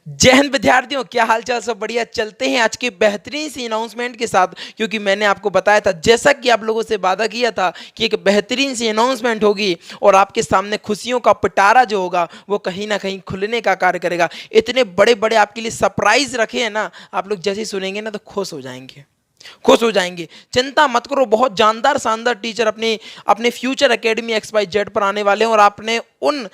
जय हिंद विद्यार्थियों, क्या हाल चाल? सब बढ़िया। चलते हैं आज के बेहतरीन सी अनाउंसमेंट के साथ, क्योंकि मैंने आपको बताया था, जैसा कि आप लोगों से वादा किया था कि एक बेहतरीन सी अनाउंसमेंट होगी और आपके सामने खुशियों का पिटारा जो होगा वो कहीं ना कहीं खुलने का कार्य करेगा। इतने बड़े बड़े आपके लिए सरप्राइज रखे हैं ना, आप लोग जैसे ही सुनेंगे ना तो खुश हो जाएंगे, खुश हो जाएंगे। चिंता मत करो, बहुत जानदार शानदार टीचर अपने अपने फ्यूचर एकेडमी XYZ पर आने वाले हैं और आपने उन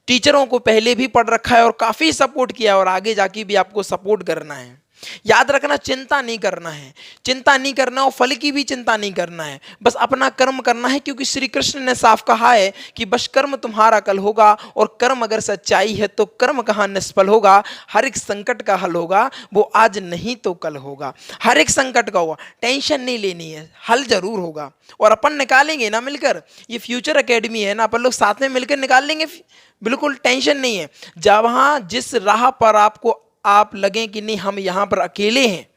टीचरों को पहले भी पढ़ रखा है और काफ़ी सपोर्ट किया है और आगे जाके भी आपको सपोर्ट करना है। याद रखना, चिंता नहीं करना है, चिंता नहीं करना और फल की भी चिंता नहीं करना है, बस अपना कर्म करना है। क्योंकि श्री कृष्ण ने साफ कहा है कि बस कर्म तुम्हारा कल होगा, और कर्म अगर सच्चाई है तो कर्म कहाँ निष्फल होगा। हर एक संकट का हल होगा, वो आज नहीं तो कल होगा। हर एक संकट का होगा, टेंशन नहीं लेनी है, हल जरूर होगा और अपन निकालेंगे ना मिलकर। ये फ्यूचर एकेडमी है ना, अपन लोग साथ में मिलकर निकाल लेंगे, बिल्कुल टेंशन नहीं है। जहां जिस राह पर आपको आप लगे कि नहीं हम यहां पर अकेले हैं,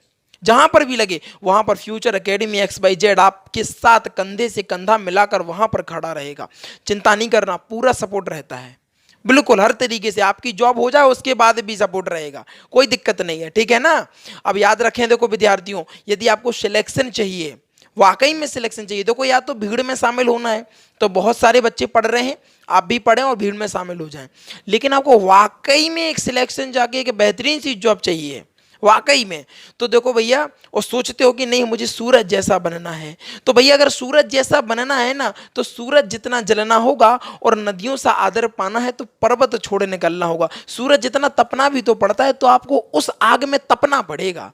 जहां पर भी लगे वहां पर फ्यूचर एकेडमी XYZ आपके साथ कंधे से कंधा मिलाकर वहां पर खड़ा रहेगा। चिंता नहीं करना, पूरा सपोर्ट रहता है, बिल्कुल हर तरीके से। आपकी जॉब हो जाए उसके बाद भी सपोर्ट रहेगा, कोई दिक्कत नहीं है, ठीक है ना। अब याद रखें, देखो विद्यार्थियों, यदि आपको सिलेक्शन चाहिए, वाकई में सिलेक्शन चाहिए, देखो या तो भीड़ में शामिल होना है, तो बहुत सारे बच्चे पढ़ रहे हैं, आप भी पढ़ें और भीड़ में शामिल हो जाएं। लेकिन आपको वाकई में एक सिलेक्शन जाके एक बेहतरीन सी जॉब चाहिए वाकई में, तो देखो भैया, और सोचते हो कि नहीं मुझे सूरज जैसा बनना है, तो भैया अगर सूरज जैसा बनना है ना, तो सूरज जितना जलना होगा और नदियों सा आदर पाना है तो पर्वत छोड़ निकलना होगा। सूरज जितना तपना भी तो पड़ता है, तो आपको उस आग में तपना पड़ेगा,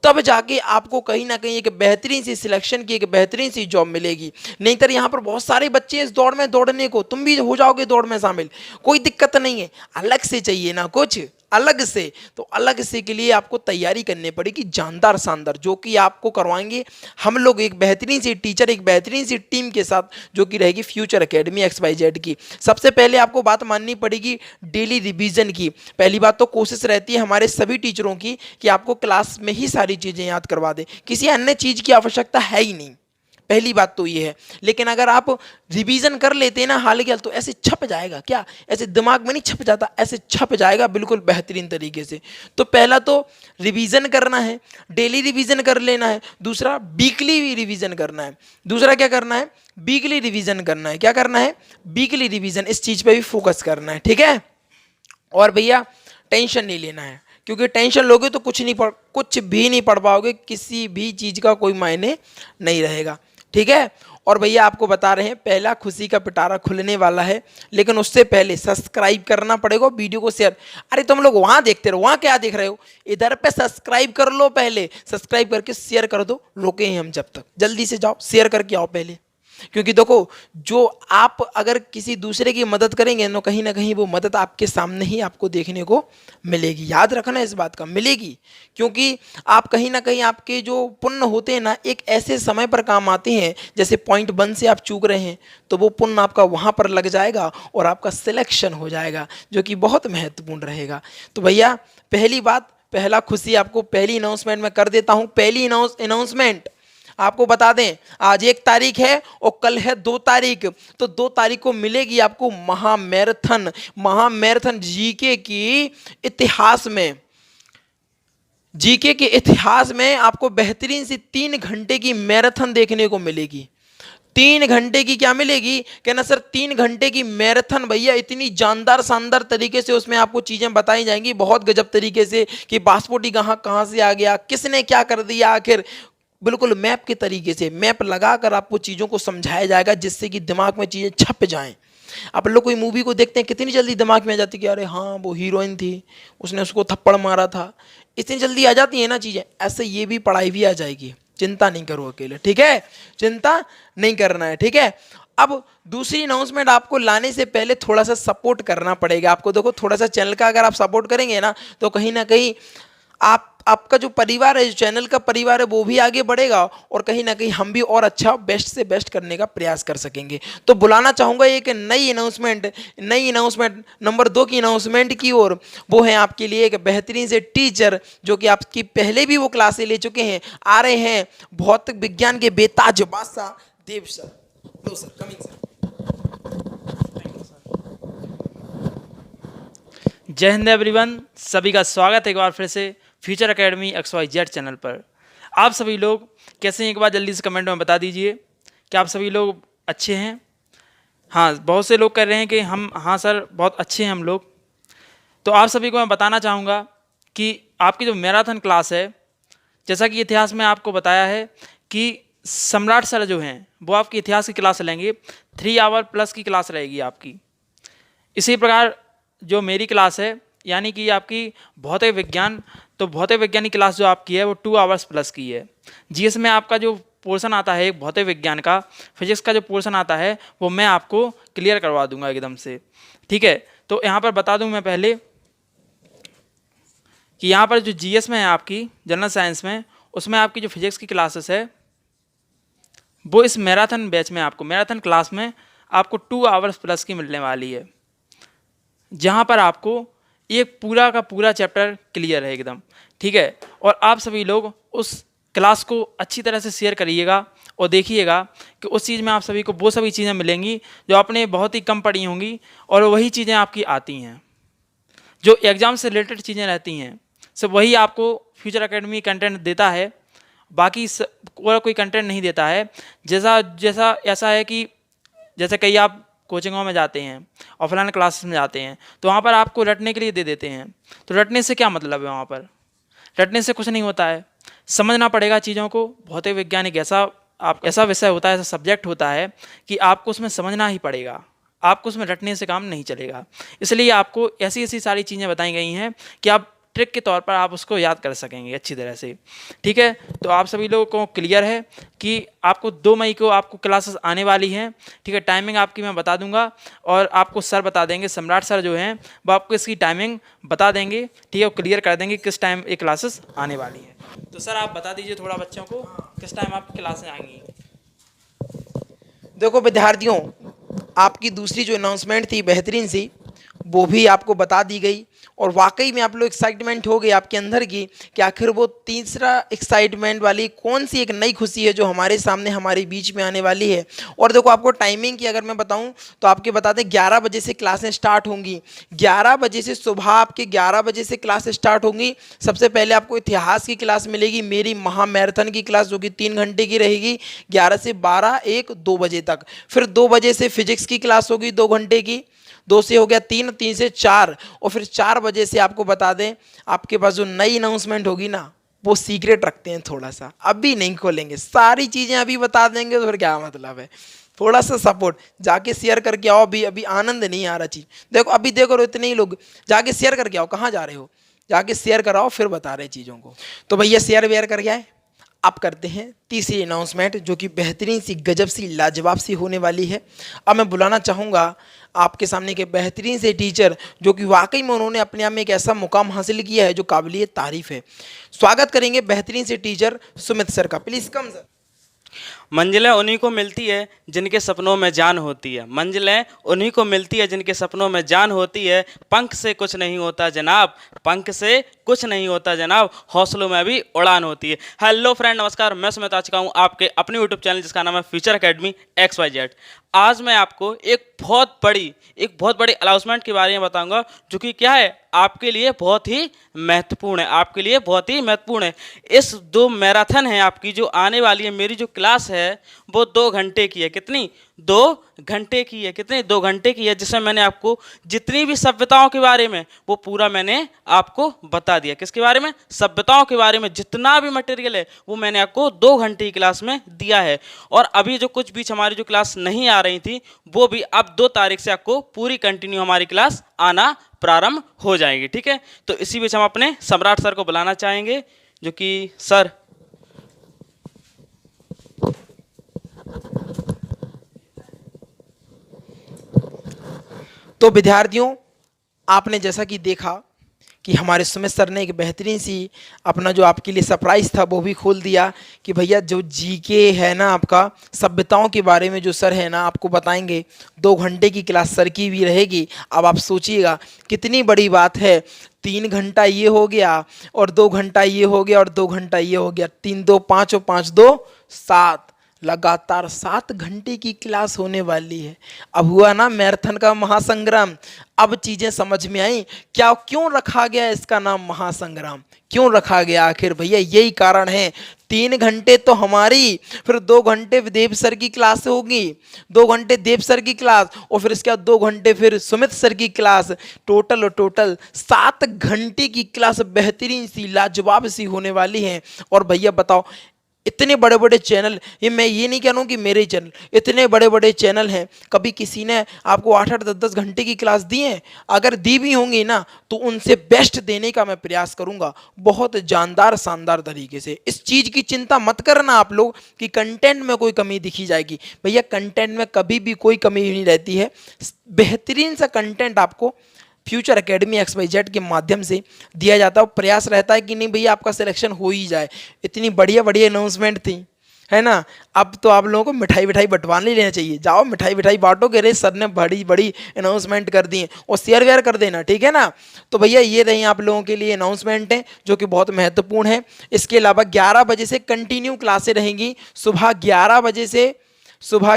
तब जाके आपको कहीं ना कहीं एक बेहतरीन सी सिलेक्शन की एक बेहतरीन सी जॉब मिलेगी। नहीं तो यहाँ पर बहुत सारे बच्चे इस दौड़ में दौड़ने को, तुम भी हो जाओगे दौड़ में शामिल, कोई दिक्कत नहीं है। अलग से चाहिए ना कुछ, अलग से, तो अलग से के लिए आपको तैयारी करनी पड़ेगी जानदार शानदार, जो कि आपको करवाएंगे हम लोग एक बेहतरीन सी टीचर, एक बेहतरीन सी टीम के साथ, जो कि रहेगी फ्यूचर एकेडमी XYZ की। सबसे पहले आपको बात माननी पड़ेगी डेली रिवीजन की। पहली बात तो कोशिश रहती है हमारे सभी टीचरों की कि आपको क्लास में ही सारी चीज़ें याद करवा दे, किसी अन्य चीज़ की आवश्यकता है ही नहीं, पहली बात तो ये है। लेकिन अगर आप रिवीजन कर लेते हैं ना हाल के हाल, तो ऐसे छप जाएगा, क्या ऐसे दिमाग में नहीं छप जाता, ऐसे छप जाएगा बिल्कुल बेहतरीन तरीके से। तो पहला तो रिवीजन करना है, डेली रिवीजन कर लेना है। दूसरा वीकली रिवीजन करना है। दूसरा क्या करना है? वीकली रिवीजन करना है। क्या करना है? वीकली रिवीजन, इस चीज़ पे भी फोकस करना है, ठीक है। और भैया टेंशन नहीं लेना है, क्योंकि टेंशन लोगे तो कुछ भी नहीं पढ़ पाओगे, किसी भी चीज़ का कोई मायने नहीं रहेगा, ठीक है। और भैया आपको बता रहे हैं, पहला खुशी का पिटारा खुलने वाला है, लेकिन उससे पहले सब्सक्राइब करना पड़ेगा, वीडियो को शेयर। अरे तुम लोग वहाँ देखते रहो, वहाँ क्या देख रहे हो, इधर पे सब्सक्राइब कर लो, पहले सब्सक्राइब करके शेयर कर दो। रोके हैं हम जब तक, जल्दी से जाओ शेयर करके आओ पहले। क्योंकि देखो, जो आप अगर किसी दूसरे की मदद करेंगे तो कहीं ना कहीं वो मदद आपके सामने ही आपको देखने को मिलेगी। याद रखना इस बात का, मिलेगी। क्योंकि आप कहीं ना कहीं, आपके जो पुण्य होते हैं ना, एक ऐसे समय पर काम आते हैं, जैसे पॉइंट 1 से आप चूक रहे हैं, तो वो पुण्य आपका वहाँ पर लग जाएगा और आपका सिलेक्शन हो जाएगा, जो कि बहुत महत्वपूर्ण रहेगा। तो भैया पहली बात, पहला खुशी आपको पहली अनाउंसमेंट में कर देता हूँ। पहली अनाउंसमेंट आपको बता दें, आज 1 तारीख है और कल है 2 तारीख, तो 2 तारीख को मिलेगी आपको महामैराथन। महामैराथन जीके की इतिहास में, जीके के इतिहास में आपको बेहतरीन सी 3 घंटे की मैराथन देखने को मिलेगी। 3 घंटे की क्या मिलेगी? कहना सर 3 घंटे की मैराथन, भैया इतनी जानदार शानदार तरीके से उसमें आपको चीजें बताई जाएंगी, बहुत गजब तरीके से, कि पासपोर्ट कहाँ से आ गया, किसने क्या कर दिया आखिर, बिल्कुल मैप के तरीके से, मैप लगाकर आपको चीज़ों को समझाया जाएगा, जिससे कि दिमाग में चीज़ें छप जाएं। आप लोग कोई मूवी को देखते हैं, कितनी जल्दी दिमाग में आ जाती है कि अरे हाँ वो हीरोइन थी, उसने उसको थप्पड़ मारा था, इतनी जल्दी आ जाती है ना चीज़ें। ऐसे ये भी पढ़ाई भी आ जाएगी, चिंता नहीं करो अकेले, ठीक है, चिंता नहीं करना है, ठीक है। अब दूसरी अनाउंसमेंट आपको लाने से पहले थोड़ा सा सपोर्ट करना पड़ेगा आपको। देखो थोड़ा सा चैनल का अगर आप सपोर्ट करेंगे ना, तो कहीं ना कहीं आपका जो परिवार है, जो चैनल का परिवार है, वो भी आगे बढ़ेगा और कहीं ना कहीं हम भी और अच्छा बेस्ट से बेस्ट करने का प्रयास कर सकेंगे। तो बुलाना चाहूँगा एक नई अनाउंसमेंट नंबर 2 की अनाउंसमेंट की ओर। वो है आपके लिए एक बेहतरीन से टीचर, जो कि आपकी पहले भी वो क्लासें ले चुके हैं, आ रहे हैं भौतिक विज्ञान के बेताज बादशाह देव सर। लो सर, कमिंग सर। जय हिंद एवरीवन, सभी का स्वागत है एक बार फिर से फ्यूचर एकेडमी XYZ चैनल पर। आप सभी लोग कैसे हैं, एक बार जल्दी से कमेंट में बता दीजिए कि आप सभी लोग अच्छे हैं। हाँ, बहुत से लोग कह रहे हैं कि हम हाँ सर बहुत अच्छे हैं हम लोग। तो आप सभी को मैं बताना चाहूँगा कि आपकी जो मैराथन क्लास है, जैसा कि इतिहास में आपको बताया है कि सम्राट सर जो हैं वो आपकी इतिहास की क्लास लेंगे, 3 आवर प्लस की क्लास रहेगी आपकी। इसी प्रकार जो मेरी क्लास है यानी कि आपकी भौतिक विज्ञान, तो भौतिक विज्ञान की क्लास जो आपकी है वो 2 आवर्स प्लस की है। जीएस में आपका जो पोर्शन आता है एक भौतिक विज्ञान का, फिजिक्स का जो पोर्शन आता है वो मैं आपको क्लियर करवा दूंगा एकदम से, ठीक है। तो यहाँ पर बता दूं मैं पहले कि यहाँ पर जो जीएस में है आपकी जनरल साइंस में, उसमें आपकी जो फिजिक्स की क्लासेस है वो इस मैराथन बैच में आपको मैराथन क्लास में आपको 2 आवर्स प्लस की मिलने वाली है, जहाँ पर आपको एक पूरा का पूरा चैप्टर क्लियर है एकदम, ठीक है। और आप सभी लोग उस क्लास को अच्छी तरह से शेयर करिएगा और देखिएगा कि उस चीज़ में आप सभी को वो सभी चीज़ें मिलेंगी जो आपने बहुत ही कम पढ़ी होंगी, और वही चीज़ें आपकी आती हैं जो एग्ज़ाम से रिलेटेड चीज़ें रहती हैं, सब वही आपको फ्यूचर एकेडमी कंटेंट देता है, बाकी और कोई कंटेंट नहीं देता है। जैसा जैसा ऐसा है कि जैसे कई आप कोचिंगों में जाते हैं, ऑफलाइन क्लासेस में जाते हैं, तो वहाँ पर आपको रटने के लिए दे देते हैं। तो रटने से क्या मतलब है? वहाँ पर रटने से कुछ नहीं होता है, समझना पड़ेगा चीज़ों को। भौतिक विज्ञान एक ऐसा विषय होता है, ऐसा सब्जेक्ट होता है कि आपको उसमें समझना ही पड़ेगा, आपको उसमें रटने से काम नहीं चलेगा। इसलिए आपको ऐसी ऐसी सारी चीज़ें बताई गई हैं कि आप ट्रिक के तौर पर आप उसको याद कर सकेंगे अच्छी तरह से, ठीक है। तो आप सभी लोगों को क्लियर है कि आपको 2 मई को आपको क्लासेस आने वाली हैं, ठीक है। टाइमिंग आपकी मैं बता दूंगा और आपको सर बता देंगे, सम्राट सर जो हैं वो आपको इसकी टाइमिंग बता देंगे, ठीक है। वो क्लियर कर देंगे किस टाइम ये क्लासेस आने वाली है। तो सर आप बता दीजिए थोड़ा बच्चों को किस टाइम आपकी क्लासें आएंगी। देखो विद्यार्थियों, आपकी दूसरी जो अनाउंसमेंट थी बेहतरीन सी, वो भी आपको बता दी गई और वाकई में आप लोग एक्साइटमेंट हो गए आपके अंदर की कि आखिर वो तीसरा एक्साइटमेंट वाली कौन सी एक नई खुशी है जो हमारे सामने हमारे बीच में आने वाली है। और देखो आपको टाइमिंग की अगर मैं बताऊं तो आपके बता दें 11 बजे से क्लासें स्टार्ट होंगी। 11 बजे से सुबह आपके 11 बजे से क्लास स्टार्ट होंगी। सबसे पहले आपको इतिहास की क्लास मिलेगी, मेरी महामैराथन की क्लास जो कि 3 घंटे की रहेगी, 11 से 12, 1, 2 बजे तक। फिर 2 बजे से फिजिक्स की क्लास होगी 2 घंटे की, 2 से हो गया 3, 3 से 4, और फिर 4 बजे से आपको बता दें आपके पास जो नई अनाउंसमेंट होगी ना वो सीक्रेट रखते हैं थोड़ा सा, अभी नहीं खोलेंगे, सारी चीज़ें अभी बता देंगे तो फिर क्या मतलब है। थोड़ा सा सपोर्ट जाके शेयर करके आओ, अभी अभी आनंद नहीं आ रहा चीज़। देखो अभी देखो इतने ही लोग, जाके शेयर करके आओ, कहाँ जा रहे हो, जाके शेयर कराओ फिर बता रहे चीज़ों को। तो भैया शेयर वेयर करके आए। अब करते हैं तीसरी अनाउंसमेंट जो कि बेहतरीन सी, गजब सी, लाजवाब सी होने वाली है। अब मैं बुलाना चाहूँगा आपके सामने के बेहतरीन से टीचर जो कि वाकई में उन्होंने अपने आप में एक ऐसा मुकाम हासिल किया है जो काबिलियत तारीफ है। स्वागत करेंगे बेहतरीन से टीचर सुमित सर का, प्लीज़ कम सर। मंजिलें उन्हीं को मिलती है जिनके सपनों में जान होती है। मंजिलें उन्हीं को मिलती है जिनके सपनों में जान होती है। पंख से कुछ नहीं होता जनाब, पंख से कुछ नहीं होता जनाब, हौसलों में भी उड़ान होती है। हेलो फ्रेंड, नमस्कार, मैं सुमित आ चुका हूँ आपके अपने यूट्यूब चैनल जिसका नाम है फ्यूचर एकेडमी XYZ। आज मैं आपको एक बहुत बड़ी अनाउंसमेंट के बारे में बताऊंगा जो कि क्या है, आपके लिए बहुत ही महत्वपूर्ण है, आपके लिए बहुत ही महत्वपूर्ण है। इस 2 मैराथन है आपकी जो आने वाली है, मेरी जो क्लास है वो 2 घंटे की है। कितनी? 2 घंटे की है। कितनी? 2 घंटे की है, जिसमें मैंने आपको जितनी भी सभ्यताओं के बारे में वो पूरा मैंने आपको बता दिया। किसके बारे में? सभ्यताओं के बारे में जितना भी मटेरियल है वो मैंने आपको 2 घंटे की क्लास में दिया है। और अभी जो कुछ बीच हमारी जो क्लास नहीं आ रही थी वो भी अब 2 तारीख से आपको पूरी कंटिन्यू हमारी क्लास आना प्रारंभ हो जाएगी, ठीक है। तो इसी बीच हम अपने सम्राट सर को बुलाना चाहेंगे जो कि सर। तो विद्यार्थियों, आपने जैसा कि देखा कि हमारे सुमित सर ने एक बेहतरीन सी अपना जो आपके लिए सरप्राइज था वो भी खोल दिया कि भैया जो जीके है ना, आपका सभ्यताओं के बारे में जो सर है ना आपको बताएंगे। 2 घंटे की क्लास सर की भी रहेगी। अब आप सोचिएगा कितनी बड़ी बात है, 3 घंटा ये हो गया और 2 घंटा ये हो गया और 2 घंटा ये हो गया, 3 2 5 और 5 2 7, लगातार 7 घंटे की क्लास होने वाली है। अब हुआ ना मैराथन का महासंग्राम। अब चीजें समझ में आई क्या, क्यों रखा गया इसका नाम महासंग्राम, क्यों रखा गया आखिर भैया, यही कारण है। 3 घंटे तो हमारी, फिर 2 घंटे देव सर की क्लास होगी, 2 घंटे देव सर की क्लास, और फिर इसके बाद 2 घंटे फिर सुमित सर की क्लास। टोटल 7 घंटे की क्लास बेहतरीन सी लाजवाब सी होने वाली है। और भैया बताओ, इतने बड़े बड़े चैनल, ये मैं ये नहीं कह रहा हूँ कि मेरे चैनल, इतने बड़े बड़े चैनल हैं, कभी किसी ने आपको 8-8 10-10 घंटे की क्लास दी है? अगर दी भी होंगी ना तो उनसे बेस्ट देने का मैं प्रयास करूंगा, बहुत जानदार शानदार तरीके से। इस चीज़ की चिंता मत करना आप लोग कि कंटेंट में कोई कमी दिखी जाएगी। भैया कंटेंट में कभी भी कोई कमी नहीं रहती है। बेहतरीन सा कंटेंट आपको फ्यूचर एकेडमी XYZ के माध्यम से दिया जाता है। प्रयास रहता है कि नहीं भैया आपका सिलेक्शन हो ही जाए। इतनी बढ़िया बढ़िया अनाउंसमेंट थी, है ना। अब तो आप लोगों को मिठाई विठाई बंटवा नहीं लेना चाहिए, जाओ मिठाई विठाई बांटो, कह रहे सर ने बड़ी बड़ी अनाउंसमेंट कर दी है, और शेयर वेयर कर देना, ठीक है ना। तो भैया ये रही आप लोगों के लिए अनाउंसमेंट है जो कि बहुत महत्वपूर्ण है। इसके अलावा 11 बजे से कंटिन्यू क्लासें रहेंगी, सुबह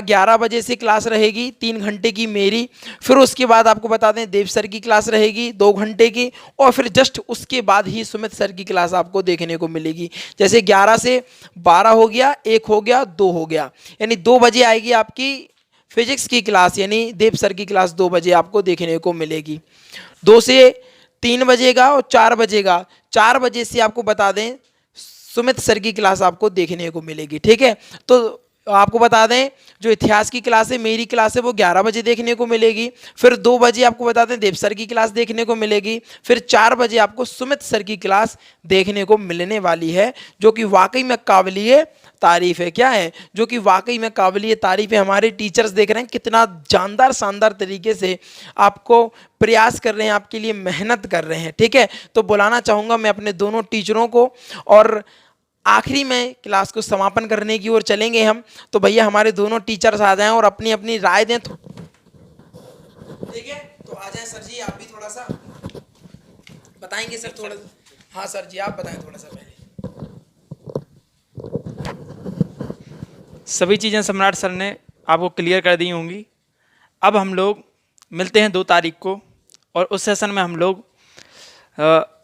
11 बजे से क्लास रहेगी 3 घंटे की मेरी। फिर उसके बाद आपको बता दें देव सर की क्लास रहेगी 2 घंटे की, और फिर जस्ट उसके बाद ही सुमित सर की क्लास आपको देखने को मिलेगी। जैसे 11 से 12 हो गया, 1 हो गया, 2 हो गया, यानी 2 बजे आएगी आपकी फिजिक्स की क्लास, यानी देव सर की क्लास 2 बजे आपको देखने को मिलेगी। 2 से 3 बजेगा और 4 बजेगा, 4 बजे से आपको बता दें सुमित सर की क्लास आपको देखने को मिलेगी, ठीक है। तो आपको बता दें जो इतिहास की क्लास है, मेरी क्लास है, वो 11 बजे देखने को मिलेगी। फिर 2 बजे आपको बता दें देव सर की क्लास देखने को मिलेगी। फिर 4 बजे आपको सुमित सर की क्लास देखने को मिलने वाली है, जो कि वाकई में काबिलिए तारीफ है। क्या है? जो कि वाकई में काबिलिए तारीफ है। हमारे टीचर्स देख रहे हैं कितना जानदार शानदार तरीके से आपको प्रयास कर रहे हैं, आपके लिए मेहनत कर रहे हैं, ठीक है। तो बुलाना चाहूँगा मैं अपने दोनों टीचरों को, और आखिरी में क्लास को समापन करने की ओर चलेंगे हम। तो भैया हमारे दोनों टीचर्स आ जाएं और अपनी अपनी राय दें, ठीक है। तो आ जाएं सर जी, आप भी थोड़ा सा बताएंगे सर, थोड़ा। हाँ सर जी, आप बताएं थोड़ा सा पहले। सभी चीज़ें सम्राट सर ने आपको क्लियर कर दी होंगी। अब हम लोग मिलते हैं 2 तारीख को, और उस सेशन में हम लोग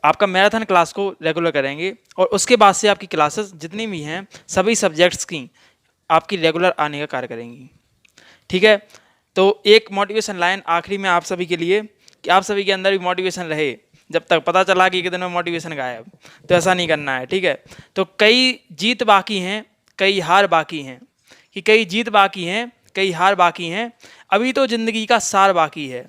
आपका मैराथन क्लास को रेगुलर करेंगे, और उसके बाद से आपकी क्लासेस जितनी भी हैं सभी सब्जेक्ट्स की आपकी रेगुलर आने का कार्य करेंगी, ठीक है। तो एक मोटिवेशन लाइन आखिरी में आप सभी के लिए, कि आप सभी के अंदर भी मोटिवेशन रहे। जब तक पता चला कि कितने मोटिवेशन गायब, तो ऐसा नहीं करना है, ठीक है। तो कई जीत बाकी हैं, कई हार बाकी हैं, कि कई जीत बाकी हैं, कई हार बाकी हैं, अभी तो ज़िंदगी का सार बाकी है।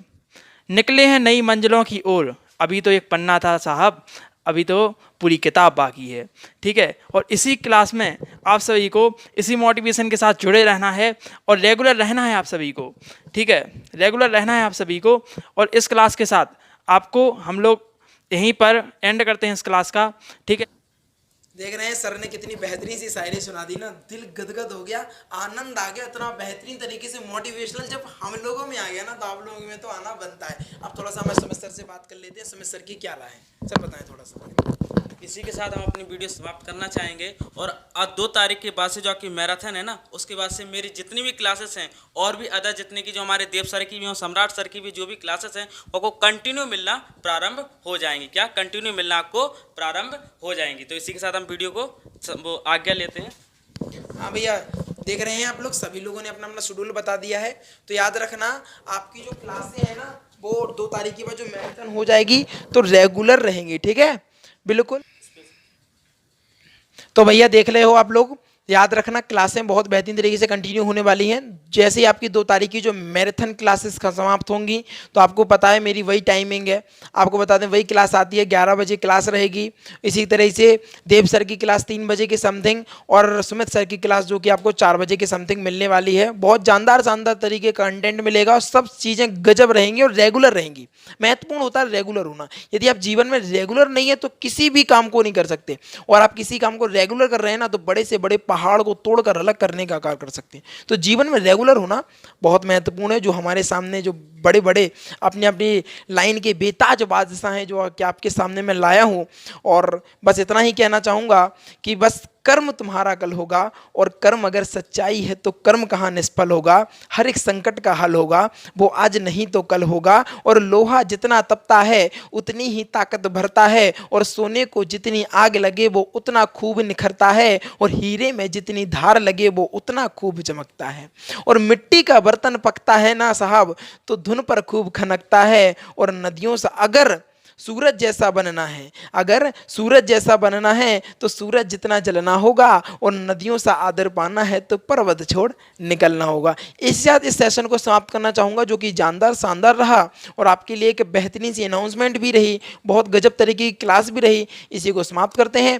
निकले हैं नई मंजिलों की ओर, अभी तो एक पन्ना था साहब, अभी तो पूरी किताब बाकी है, ठीक है। और इसी क्लास में आप सभी को इसी मोटिवेशन के साथ जुड़े रहना है, और रेगुलर रहना है आप सभी को, ठीक है। रेगुलर रहना है आप सभी को। और इस क्लास के साथ आपको हम लोग यहीं पर एंड करते हैं इस क्लास का, ठीक है। देख रहे हैं सर ने कितनी बेहतरीन सी शायरी सुना दी ना, दिल गदगद हो गया, आनंद आ गया। इतना बेहतरीन तरीके से मोटिवेशनल जब हम लोगों में आ गया ना, तो आप लोगों में तो आना बनता है। अब थोड़ा सा हमारे सुमित सर से बात कर लेते हैं। सुमित सर की क्या राय है, सर बताएं थोड़ा सा। इसी के साथ हम अपनी वीडियो समाप्त करना चाहेंगे। और आज 2 तारीख के बाद से जो आपकी मैराथन है ना, उसके बाद से मेरी जितनी भी क्लासेस हैं, और भी अदर जितने की जो हमारे देव सर की भी हो, सम्राट सर की भी जो भी क्लासेस हैं, वो कंटिन्यू मिलना प्रारंभ हो जाएंगी। क्या? कंटिन्यू मिलना आपको प्रारंभ हो जाएंगी। तो इसी के साथ हम वीडियो को वो आज्ञा लेते हैं। हाँ भैया, देख रहे हैं आप लोग, सभी लोगों ने अपना अपना शेड्यूल बता दिया है। तो याद रखना, आपकी जो क्लासें हैं ना, वो 2 तारीख के बाद जो मैराथन हो जाएगी तो रेगुलर रहेंगी, ठीक है, बिल्कुल। तो भैया देख रहे हो आप लोग, याद रखना क्लासें बहुत बेहतरीन तरीके से कंटिन्यू होने वाली हैं। जैसे ही आपकी 2 तारीख की जो मैराथन क्लासेस समाप्त होंगी, तो आपको पता है मेरी वही टाइमिंग है। आपको बता दें वही क्लास आती है, 11 बजे क्लास रहेगी। इसी तरह से देव सर की क्लास 3 बजे के समथिंग, और सुमित सर की क्लास जो कि आपको 4 बजे के समथिंग मिलने वाली है। बहुत जानदार शानदार तरीके का कंटेंट मिलेगा, और सब चीज़ें गजब रहेंगी और रेगुलर रहेंगी। महत्वपूर्ण होता है रेगुलर होना। यदि आप जीवन में रेगुलर नहीं है तो किसी भी काम को नहीं कर सकते, और आप किसी काम को रेगुलर कर रहे हैं ना, तो बड़े से बड़े पहाड़ को तोड़कर अलग करने का कार्य कर सकते हैं। तो जीवन में रेगुलर होना बहुत महत्वपूर्ण है। जो हमारे सामने जो बड़े बड़े अपनी अपनी लाइन के बेताज बादशाह हैं जो कि आपके सामने मैं लाया हूँ। और बस इतना ही कहना चाहूँगा कि बस कर्म तुम्हारा कल होगा, और कर्म अगर सच्चाई है तो कर्म कहाँ निष्फल होगा। हर एक संकट का हल होगा, वो आज नहीं तो कल होगा। और लोहा जितना तपता है उतनी ही ताकत भरता है, और सोने को जितनी आग लगे वो उतना खूब निखरता है, और हीरे में जितनी धार लगे वो उतना खूब चमकता है। और मिट्टी का बर्तन पकता है ना साहब तो धुन पर खूब खनकता है। और नदियों से अगर सूरज जैसा बनना है, अगर सूरज जैसा बनना है तो सूरज जितना जलना होगा, और नदियों से आदर पाना है तो पर्वत छोड़ निकलना होगा। इस साथ इस सेशन को समाप्त करना चाहूँगा जो कि जानदार शानदार रहा, और आपके लिए एक बेहतरीन सी अनाउंसमेंट भी रही, बहुत गजब तरीके की क्लास भी रही। इसी को समाप्त करते हैं,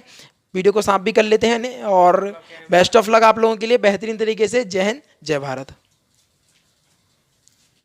वीडियो को समाप्त भी कर लेते हैं, और बेस्ट ऑफ लक आप लोगों के लिए बेहतरीन तरीके से। जय हिंद, जय भारत।